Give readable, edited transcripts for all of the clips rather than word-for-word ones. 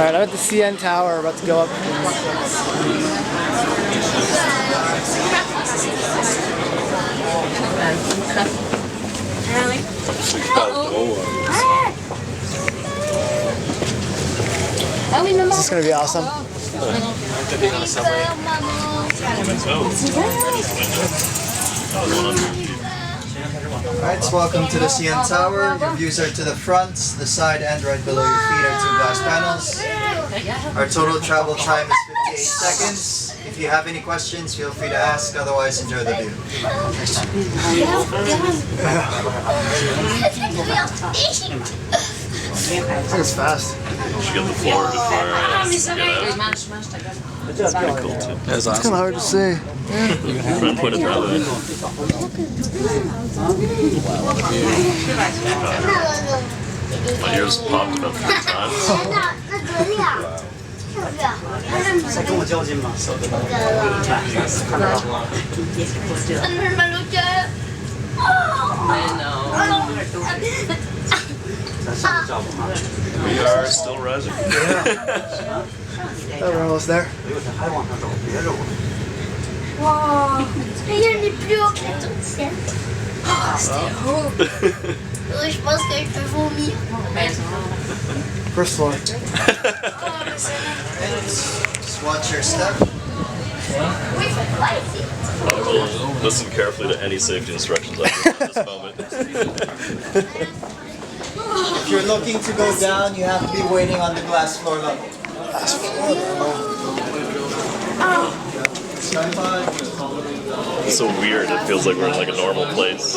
Alright, I'm at the CN Tower, about to go up. This is going to be awesome. Alright, so welcome to the CN Tower. Your views are to the front, the side, and right below your feet are two glass panels. Our total travel time is 58 seconds. If you have any questions, feel free to ask, otherwise enjoy the view. This is fast. You should get the floor before get out. That's pretty cool too. It's kind of hard to see. Try and point it the other way. My ears popped about 3 times. We are still rising. We're almost there. Wow, il est plus haut que la tour Eiffel. Oh, c'était haut. Je pense que je peux vomir. First floor. Just watch your step. I will listen carefully to any safety instructions I get at this moment. If you're looking to go down, you have to be waiting on the glass floor level. Glass floor level. It's so weird, it feels like we're in like a normal place.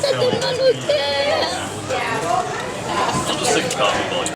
Ça donne mal au cœur.